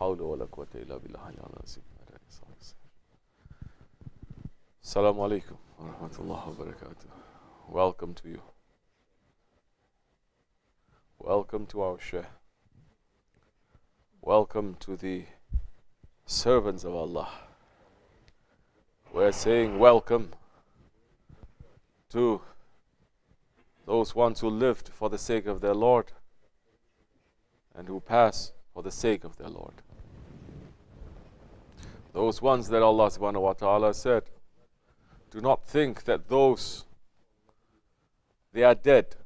حول ولا قوة إلا بالله العظيم. Assalamu alaikum wa rahmatullahi wa barakatuh. Welcome to you. Welcome to our Shaykh. Welcome to the servants of Allah. We're saying welcome to those ones who lived for the sake of their Lord and who pass for the sake of their Lord. Those ones that Allah subhanahu wa ta'ala said, do not think that those, they are dead,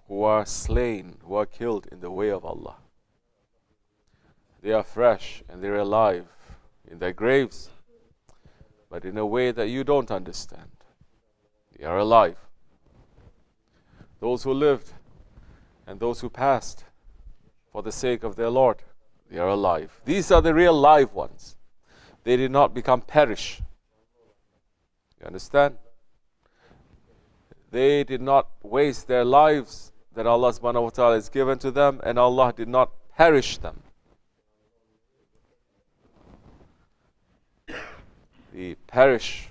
who are slain, who are killed in the way of Allah. They are fresh and they're alive in their graves, but in a way that you don't understand. They are alive. Those who lived and those who passed for the sake of their Lord, they are alive. These are the real live ones. They did not become perish. You understand? They did not waste their lives that Allah subhanahu wa ta'ala has given to them, and Allah did not perish them. The perishment,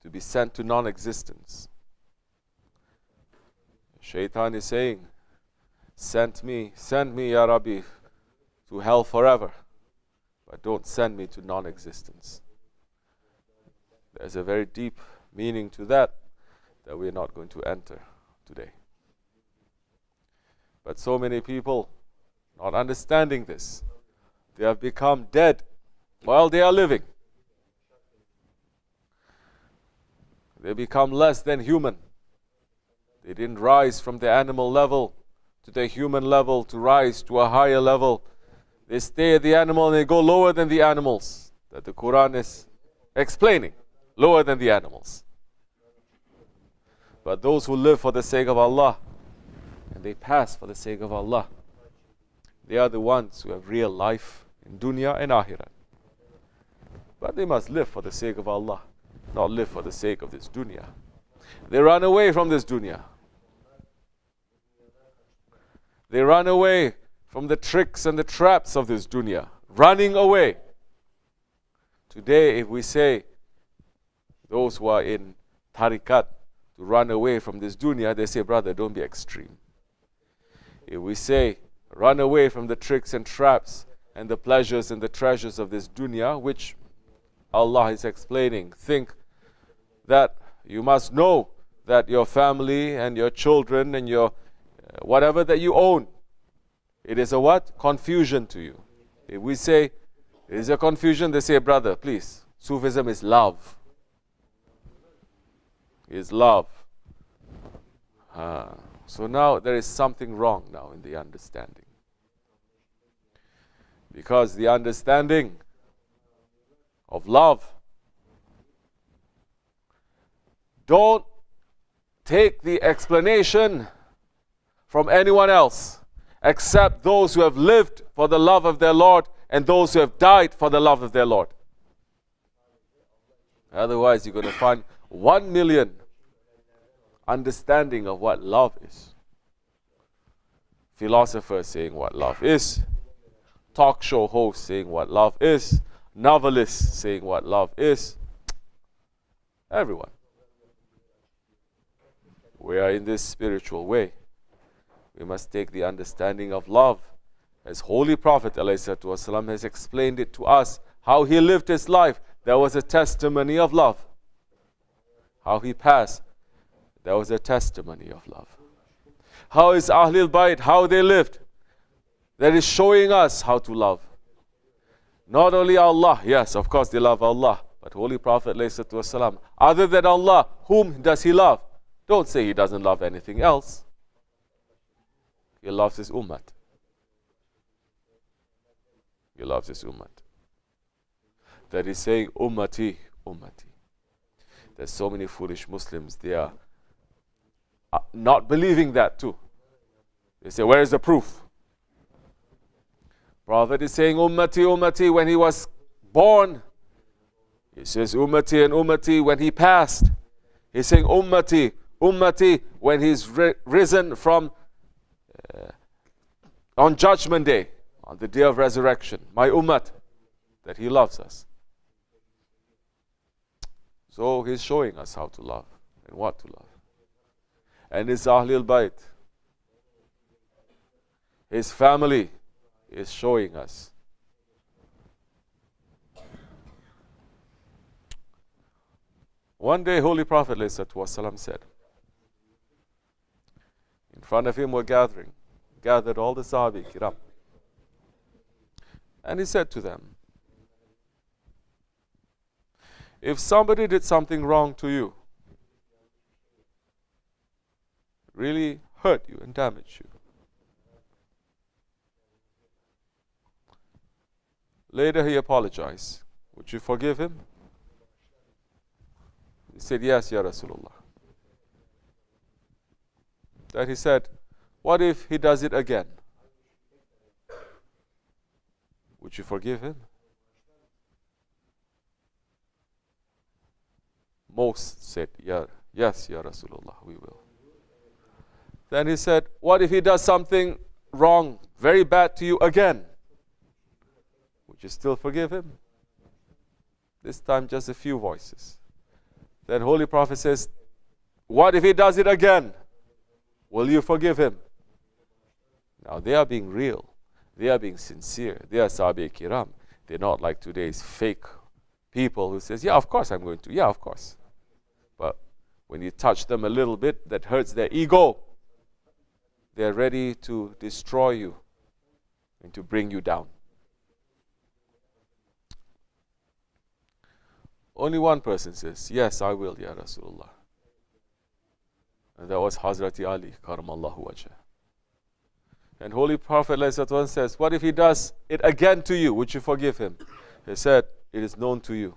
to be sent to non-existence. Shaitan is saying, send me, Ya Rabbi, to hell forever, but don't send me to non-existence. There's a very deep meaning to that we're not going to enter today. But so many people, not understanding this, they have become dead while they are living. They become less than human. They didn't rise from the animal level to the human level to rise to a higher level. They stay at the animal and they go lower than the animals that the Quran is explaining, lower than the animals. But those who live for the sake of Allah and they pass for the sake of Allah, they are the ones who have real life in dunya and akhirah. But they must live for the sake of Allah, not live for the sake of this dunya. They run away from this dunya. They run away from the tricks and the traps of this dunya. Running away. Today, if we say those who are in tariqat to run away from this dunya, they say, brother, don't be extreme. If we say, run away from the tricks and traps and the pleasures and the treasures of this dunya, which Allah is explaining, think that you must know that your family and your children and your whatever that you own, it is a what? Confusion to you. If we say it is a confusion, they say, brother, please, Sufism is love. Is love. So now there is something wrong now in the understanding. Because the understanding of love, don't take the explanation from anyone else except those who have lived for the love of their Lord and those who have died for the love of their Lord. Otherwise, you're going to find 1 million understanding of what love is. Philosophers saying what love is, talk show hosts saying what love is, novelists saying what love is. Everyone. We are in this spiritual way. We must take the understanding of love as Holy Prophet ﷺ has explained it to us, how he lived his life. There was a testimony of love. How he passed, there was a testimony of love. How is Ahlul Bayt, how they lived, that is showing us how to love. Not only Allah, yes, of course they love Allah, but Holy Prophet ﷺ, other than Allah, whom does he love? Don't say he doesn't love anything else. He loves his ummah. He loves his ummah. That is saying, ummati, ummati. There's so many foolish Muslims, they are not believing that too. They say, where is the proof? Prophet is saying, ummati, ummati, when he was born. He says, ummati and ummati, when he passed. He's saying ummati, ummati, when he's risen from on Judgment Day, on the day of resurrection. My ummat, that he loves us. So he's showing us how to love and what to love. And his Ahlul Bayt, his family, is showing us. One day, Holy Prophet ﷺ said, in front of him were gathered all the Sahabi Kiram. And he said to them, if somebody did something wrong to you, really hurt you and damaged you, later he apologized, would you forgive him? He said, yes, Ya Rasulullah. Then he said, what if he does it again? Would you forgive him? Most said, yes, Ya Rasulullah, we will. Then he said, what if he does something wrong, very bad to you again? Would you still forgive him? This time just a few voices. Then Holy Prophet says, what if he does it again? Will you forgive him? Now they are being real. They are being sincere. They are Sahabi Kiram. They're not like today's fake people who says, yeah, of course I'm going to. Yeah, of course. But when you touch them a little bit, that hurts their ego. They're ready to destroy you and to bring you down. Only one person says, yes, I will, Ya Rasulullah. And that was Hazrati Ali, Karamallahu Wajah. And Holy Prophet ﷺ says, what if he does it again to you? Would you forgive him? He said, it is known to you.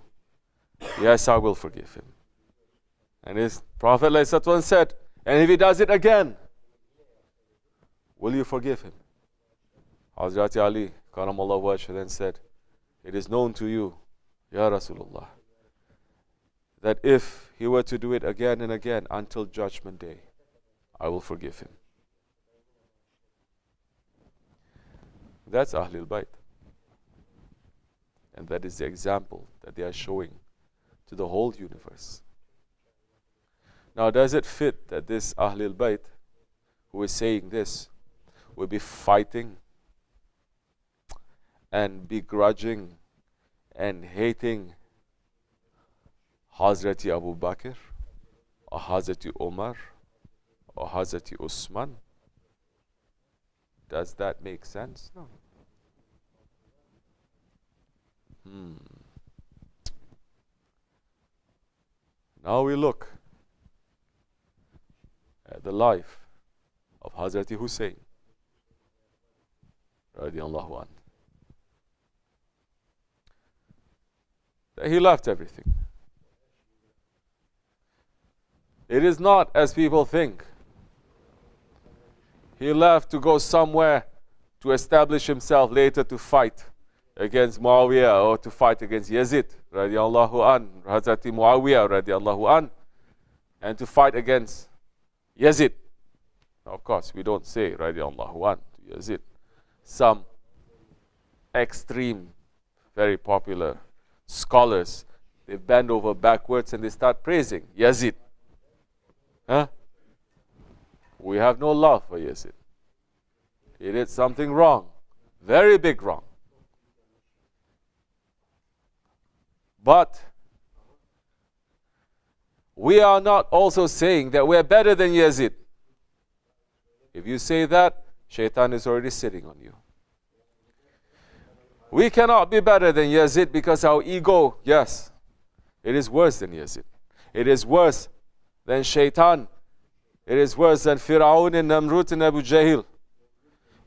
Yes, I will forgive him. And his Prophet ﷺ said, and if he does it again, will you forgive him? Hazrati Ali, Karamallahu Wajah, then said, it is known to you, Ya Rasulullah, that if he were to do it again and again until Judgment Day, I will forgive him. That's Ahlul Bayt. And that is the example that they are showing to the whole universe. Now, does it fit that this Ahlul Bayt, who is saying this, will be fighting and begrudging and hating Hazrati Abu Bakr, or Hazrati Umar, or Hazrati Usman? Does that make sense? No. Now we look at the life of Hazrati Hussain, radiallahu anh. That he left everything. It is not as people think. He left to go somewhere to establish himself, later to fight against Muawiyah or to fight against Yazid radiallahu an, Hazrati Muawiyah radiallahu an, and to fight against Yazid. Now, of course, we don't say radiallahu an to Yazid. Some extreme, very popular scholars, they bend over backwards and they start praising Yazid. Huh? We have no love for Yazid. He did something wrong, very big wrong. But we are not also saying that we are better than Yazid. If you say that, Shaitan is already sitting on you. We cannot be better than Yazid because our ego, yes, it is worse than Yazid. It is worse than Shaitan. It is worse than Fir'aun and Namrud and Abu Jahl.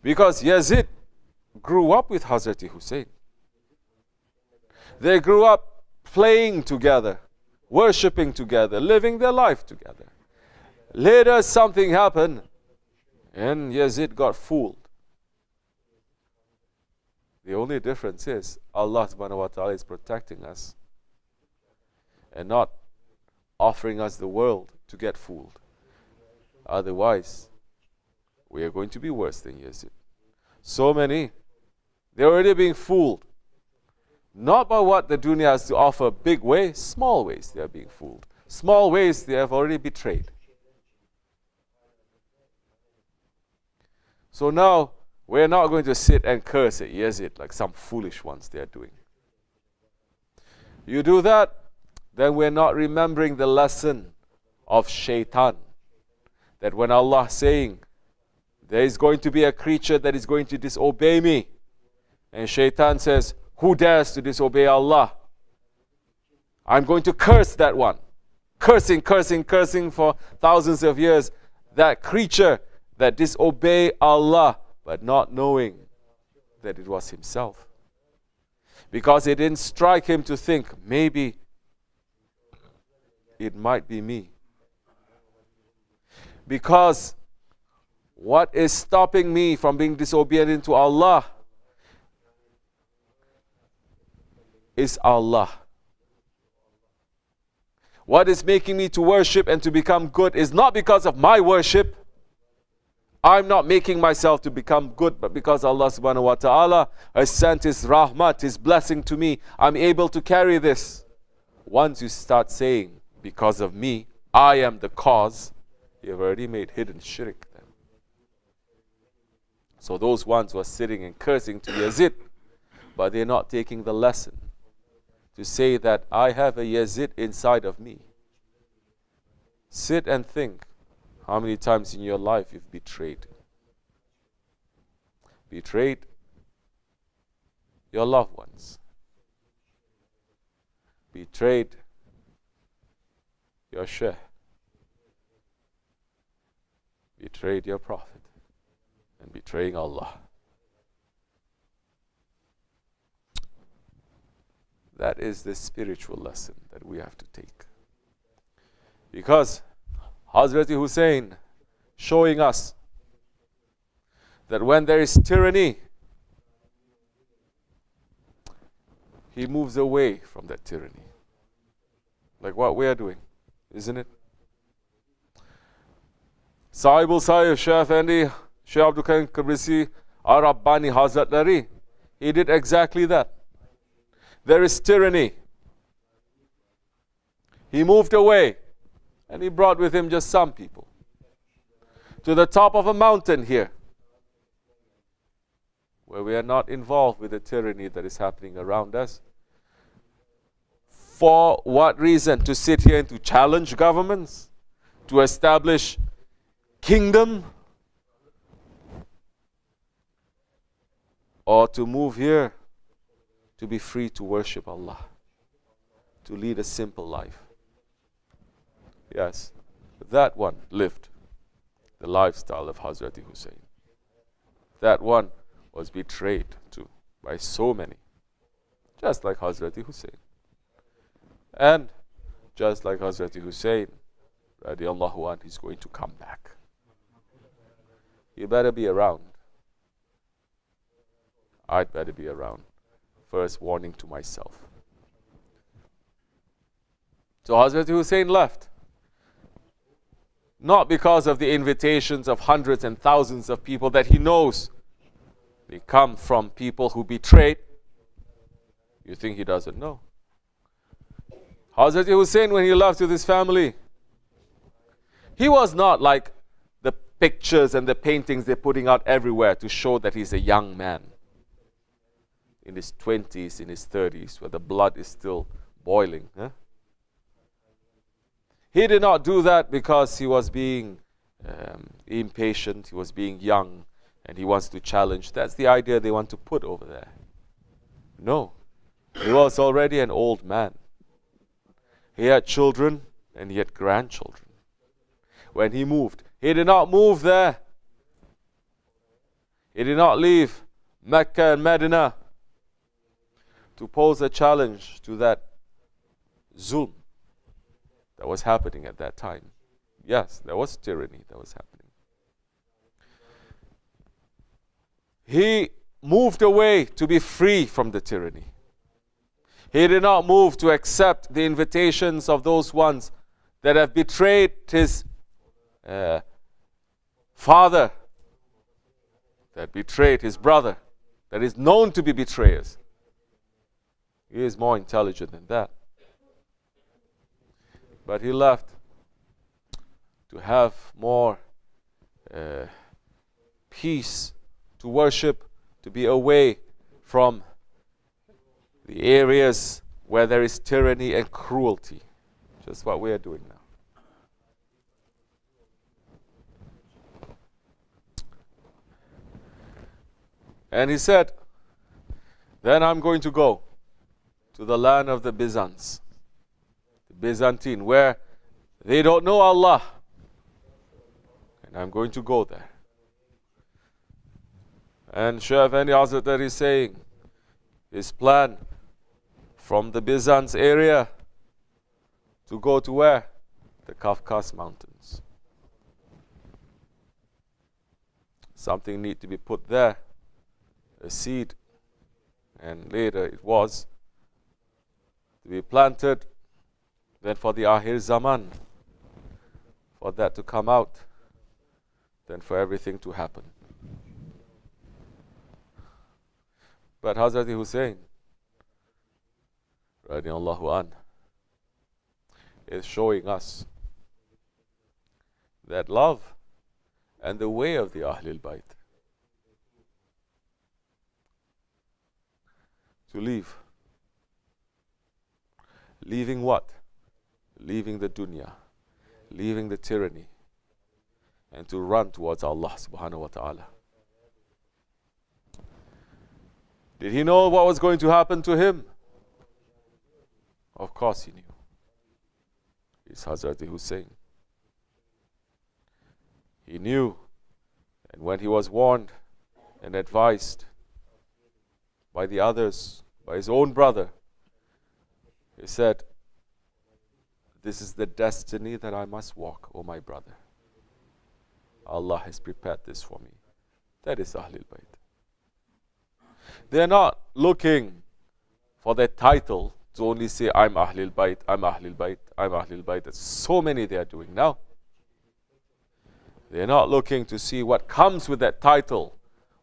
Because Yazid grew up with Hazrati Hussain. They grew up playing together, worshipping together, living their life together. Later something happened and Yazid got fooled. The only difference is Allah subhanahu wa ta'ala is protecting us and not offering us the world to get fooled. Otherwise, we are going to be worse than Yazid. So many, they're already being fooled. Not by what the dunya has to offer, big ways, small ways they are being fooled. Small ways they have already betrayed. So now, we're not going to sit and curse at Yazid like some foolish ones they are doing. You do that, then we're not remembering the lesson of shaitan. That when Allah is saying, there is going to be a creature that is going to disobey me. And shaitan says, who dares to disobey Allah? I'm going to curse that one. Cursing, cursing, cursing for thousands of years. That creature that disobeyed Allah, but not knowing that it was himself. Because it didn't strike him to think, maybe it might be me. Because what is stopping me from being disobedient to Allah is Allah. What is making me to worship and to become good is not because of my worship. I'm not making myself to become good, but because Allah subhanahu wa ta'ala has sent His rahmat, His blessing to me, I'm able to carry this. Once you start saying, because of me, I am the cause, you've already made hidden shirk then. So those ones who are sitting and cursing to Yazid, but they're not taking the lesson to say that I have a Yazid inside of me. Sit and think how many times in your life you've betrayed. Betrayed your loved ones. Betrayed your Shaykh. Betrayed your Prophet. And betraying Allah. That is the spiritual lesson that we have to take. Because Hazrat Hussain showing us that when there is tyranny, he moves away from that tyranny. Like what we are doing, isn't it? SahibulSaif, Shaykh Efendi, Shaykh Abdulkerim, Kibrisi, Rabbani Hazratlari, he did exactly that. There is tyranny. He moved away and he brought with him just some people to the top of a mountain here where we are not involved with the tyranny that is happening around us. For what reason? To sit here and to challenge governments? To establish kingdom? Or to move here to be free to worship Allah, to lead a simple life? Yes, that one lived the lifestyle of Hazrat Hussain. That one was betrayed too by so many, just like Hazrat Hussain. And just like Hazrat Hussain, radiallahu anhu, he's going to come back. You better be around. I'd better be around. First warning to myself. So Hazrat Hussain left. Not because of the invitations of hundreds and thousands of people that he knows. They come from people who betrayed. You think he doesn't know? Hazrat Hussain, when he left with his family, he was not like the pictures and the paintings they're putting out everywhere to show that he's a young man in his 20s, in his 30s, where the blood is still boiling. He did not do that because he was being impatient, he was being young, and he wants to challenge. That's the idea they want to put over there. No, he was already an old man. He had children and he had grandchildren. When he moved, he did not move there. He did not leave Mecca and Medina to pose a challenge to that zulm that was happening at that time. Yes, there was tyranny that was happening. He moved away to be free from the tyranny. He did not move to accept the invitations of those ones that have betrayed his father, that betrayed his brother, that is known to be betrayers. He is more intelligent than that. But he left to have more peace, to worship, to be away from the areas where there is tyranny and cruelty. Just what we are doing now. And he said, then I'm going to go to the land of the Byzants, the Byzantine, where they don't know Allah. And I'm going to go there. And Shaykh Efendi Hazretleri is saying, his plan from the Byzance area to go to where? The Kafkas Mountains. Something need to be put there, a seed, and later it was to be planted, then for the Akhir Zaman, for that to come out, then for everything to happen. But Hazrat Hussain, radiallahu anh, is showing us that love and the way of the Ahlul Bayt to leave. Leaving what? Leaving the dunya, leaving the tyranny, and to run towards Allah subhanahu wa ta'ala. Did he know what was going to happen to him? Of course he knew. It's Hazrat Hussain. He knew, and when he was warned and advised by the others, by his own brother, he said, this is the destiny that I must walk, O my brother. Allah has prepared this for me. That is Ahlul Bayt. They are not looking for that title to only say, I'm Ahlul Bayt, I'm Ahlul Bayt, I'm Ahlul Bayt. There's so many they are doing now. They are not looking to see what comes with that title.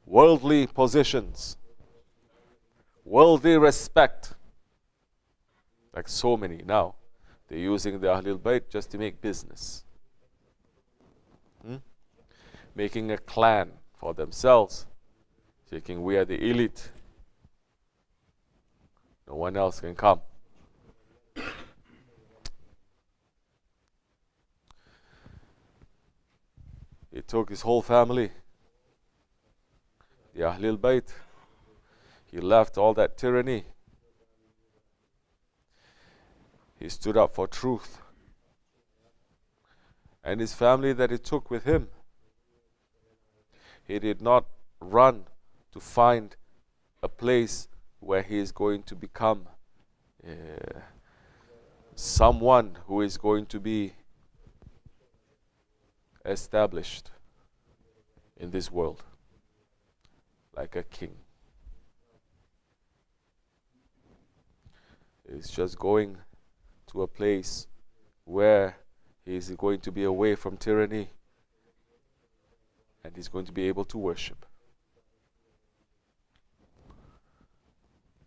Worldly positions, worldly respect. Like so many now. They're using the Ahlul Bayt just to make business. Making a clan for themselves. Thinking we are the elite. No one else can come. He took his whole family, the Ahlul Bayt. He left all that tyranny. He stood up for truth. And his family that he took with him, he did not run to find a place where he is going to become someone who is going to be established in this world like a king. He's just going to a place where he is going to be away from tyranny and he's going to be able to worship.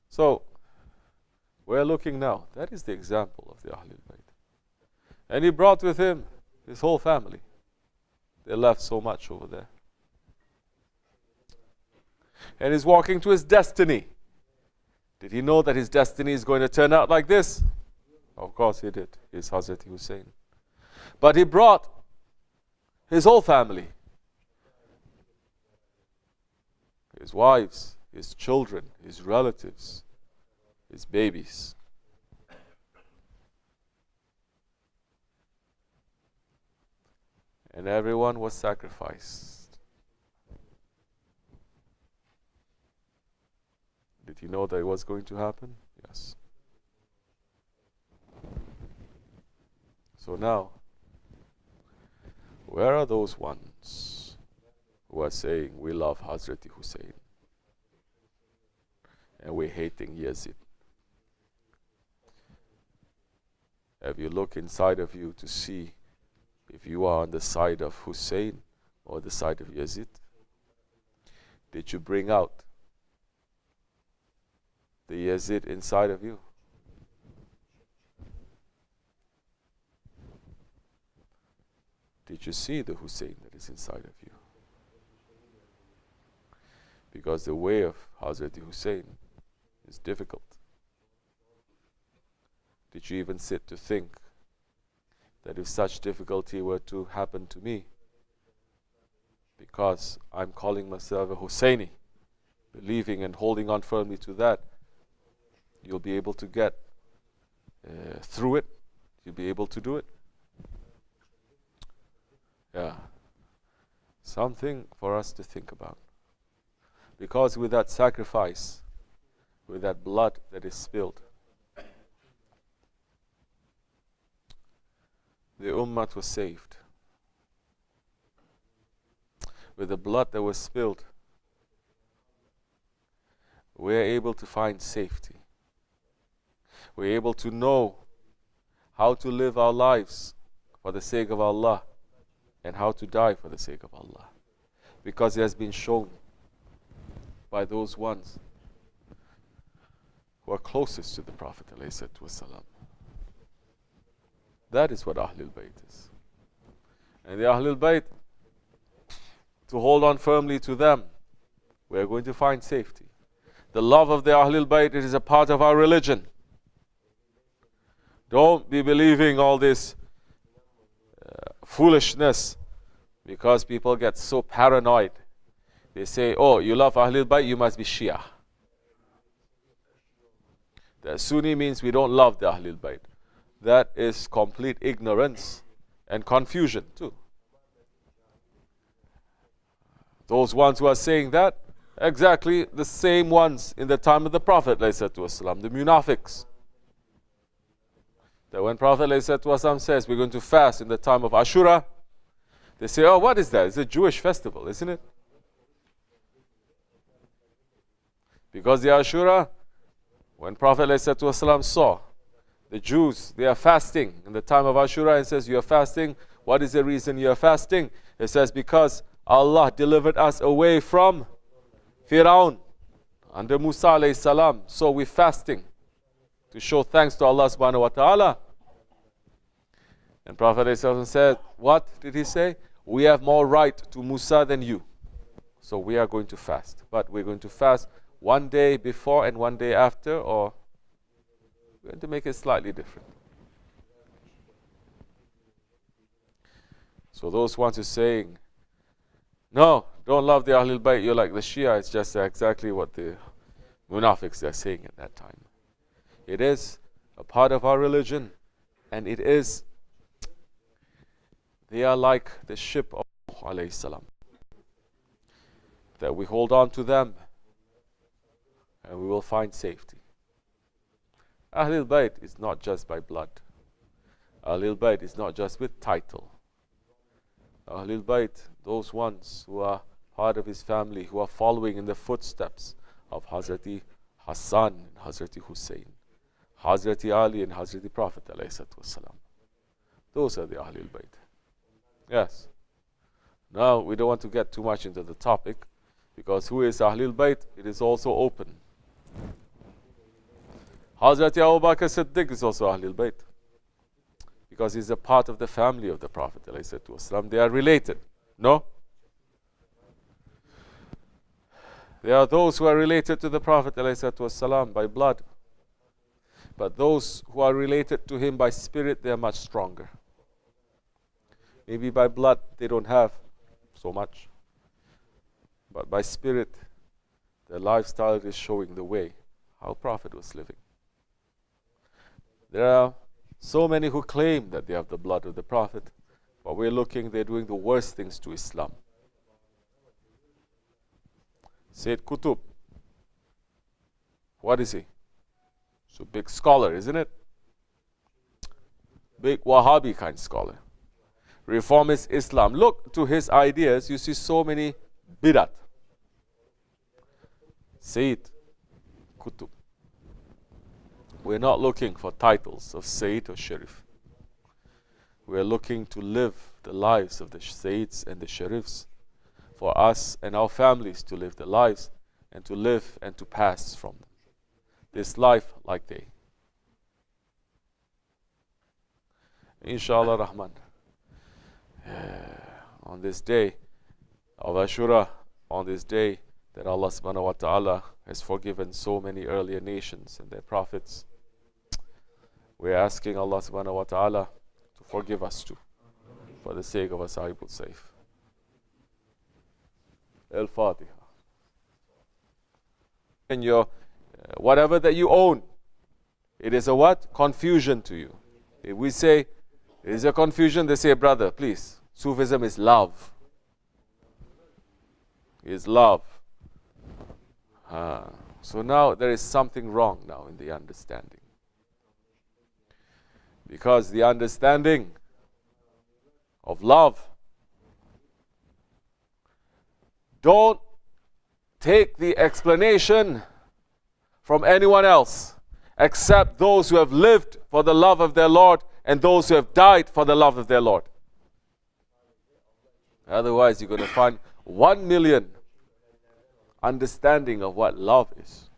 So, we're looking now. That is the example of the Ahlul Bayt. And he brought with him his whole family. They left so much over there. And he's walking to his destiny. Did he know that his destiny is going to turn out like this? Of course he did. He's Hazrat Hussain. But he brought his whole family. His wives, his children, his relatives, his babies. And everyone was sacrificed. Did he know that it was going to happen? Yes. So now, where are those ones who are saying we love Hazrat Hussain and we're hating Yazid? Have you looked inside of you to see if you are on the side of Hussain or the side of Yazid? Did you bring out the Yazid inside of you? Did you see the Hussain that is inside of you? Because the way of Hazrat Hussain is difficult. Did you even sit to think that if such difficulty were to happen to me, because I'm calling myself a Hussaini, believing and holding on firmly to that, you'll be able to get through it? You'll be able to do it? Yeah. Something for us to think about. Because with that sacrifice, with that blood that is spilled, the ummah was saved. With the blood that was spilled, we are able to find safety. We are able to know how to live our lives for the sake of Allah and how to die for the sake of Allah. Because it has been shown by those ones who are closest to the Prophet ﷺ. That is what Ahlul Bayt is. And the Ahlul Bayt, to hold on firmly to them, we are going to find safety. The love of the Ahlul Bayt, it is a part of our religion. Don't be believing all this foolishness, because people get so paranoid. They say, oh, you love Ahlul Bayt, you must be Shia. The Sunni means we don't love the Ahlul Bayt. That is complete ignorance and confusion too. Those ones who are saying that, exactly the same ones in the time of the Prophet ﷺ, the munafiqs. That when Prophet ﷺ says we're going to fast in the time of Ashura, they say, oh, what is that? It's a Jewish festival, isn't it? Because the Ashura, when Prophet ﷺ saw the Jews, they are fasting in the time of Ashura, and says, you are fasting. What is the reason you are fasting? It says, because Allah delivered us away from Firaun under Musa alayhi salam. So we're fasting to show thanks to Allah subhanahu wa ta'ala. And Prophet ﷺ said, what did he say? We have more right to Musa than you. So we are going to fast. But we're going to fast one day before and one day after, or we're going to make it slightly different. So those ones who are saying, no, don't love the Ahlul Bayt, you're like the Shia, it's just exactly what the munafiqs are saying at that time. It is a part of our religion, and it is, they are like the ship of alayhi salam, that we hold on to them and we will find safety. Ahlul Bayt is not just by blood. Ahlul Bayt is not just with title. Ahlul Bayt, those ones who are part of his family, who are following in the footsteps of Hazrati Hassan and Hazrati Hussain, Hazrati Ali and Hazrati Prophet ﷺ. Those are the Ahlul Bayt. Yes. Now we don't want to get too much into the topic, because who is Ahlul Bayt? It is also open. Hazrati Abu Bakr Siddiq is also Ahlul Bayt, because he's a part of the family of the Prophet ﷺ. They are related. No? There are those who are related to the Prophet ﷺ by blood. But those who are related to him by spirit, they are much stronger. Maybe by blood they don't have so much. But by spirit, their lifestyle is showing the way, how Prophet was living. There are so many who claim that they have the blood of the Prophet, but we're looking, they're doing the worst things to Islam. Sayyid Qutb, what is he? So big scholar, isn't it? Big Wahhabi kind scholar. Reformist Islam. Look to his ideas, you see so many bidat. Sayyid Qutb. We're not looking for titles of Sayyid or Sharif. We are looking to live the lives of the Sayyids and the Sharifs, for us and our families to live the lives and to live and to pass from them. This life like they. Inshallah Rahman. On this day of Ashura, on this day that Allah subhanahu wa ta'ala has forgiven so many earlier nations and their prophets, we are asking Allah subhanahu wa ta'ala to forgive us too, for the sake of our SahibulSaif. Al-Fatiha. And your whatever that you own, it is a what? Confusion to you. If we say it is a confusion, they say, brother, please, Sufism is love. Is love. So now there is something wrong now in the understanding. Because the understanding of love, don't take the explanation from anyone else except those who have lived for the love of their Lord and those who have died for the love of their Lord. Otherwise, you're going to find 1 million understanding of what love is.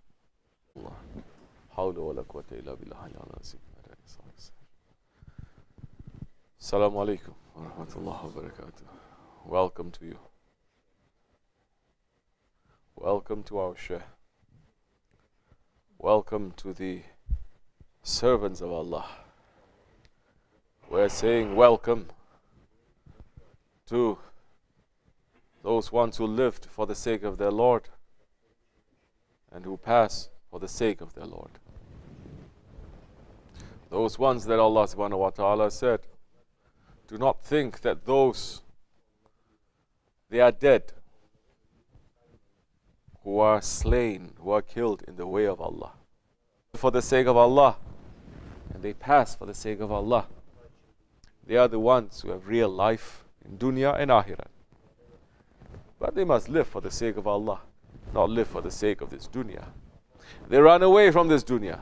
Assalamu alaikum wa rahmatullahi wa barakatuh. Welcome to you. Welcome to our Shaykh. Welcome to the servants of Allah. We're saying welcome to those ones who lived for the sake of their Lord and who pass for the sake of their Lord. Those ones that Allah subhanahu wa ta'ala said, do not think that those, they are dead, who are slain, who are killed in the way of Allah, for the sake of Allah, and they pass for the sake of Allah. They are the ones who have real life in dunya and akhirah. But they must live for the sake of Allah, not live for the sake of this dunya. They run away from this dunya.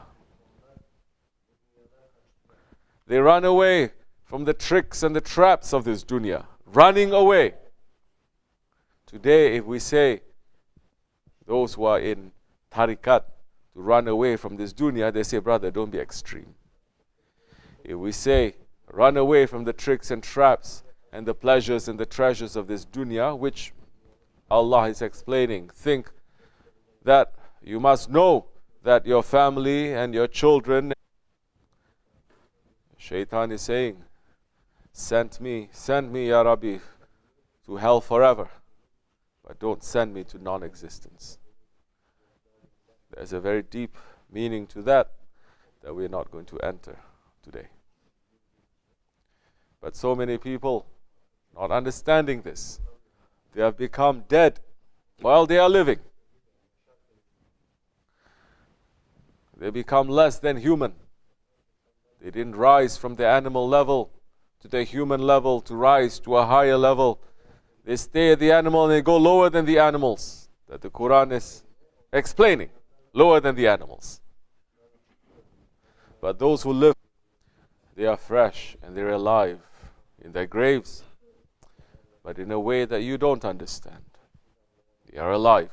They run away from the tricks and the traps of this dunya. Running away. Today, if we say those who are in tariqat to run away from this dunya, they say, brother, don't be extreme. If we say, run away from the tricks and traps and the pleasures and the treasures of this dunya, which Allah is explaining, think that you must know that your family and your children, Shaitan is saying, send me, Ya Rabbi, to hell forever, but don't send me to non-existence. There's a very deep meaning to that we're not going to enter today. But so many people not understanding this, they have become dead while they are living. They become less than human. They didn't rise from the animal level to the human level to rise to a higher level. They stay at the animal and they go lower than the animals that the Quran is explaining, lower than the animals. But those who live, they are fresh and they're alive in their graves, but in a way that you don't understand. They are alive.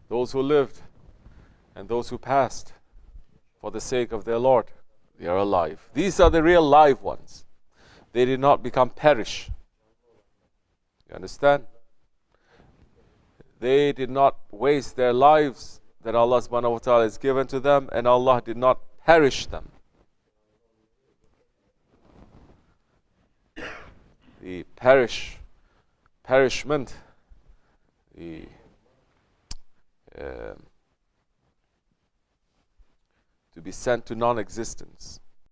Those who lived and those who passed for the sake of their Lord, they are alive. These are the real live ones. They did not become perish. You understand? They did not waste their lives that Allah subhanahu wa ta'ala has given to them, and Allah did not perish them. The perishment, the to be sent to non-existence.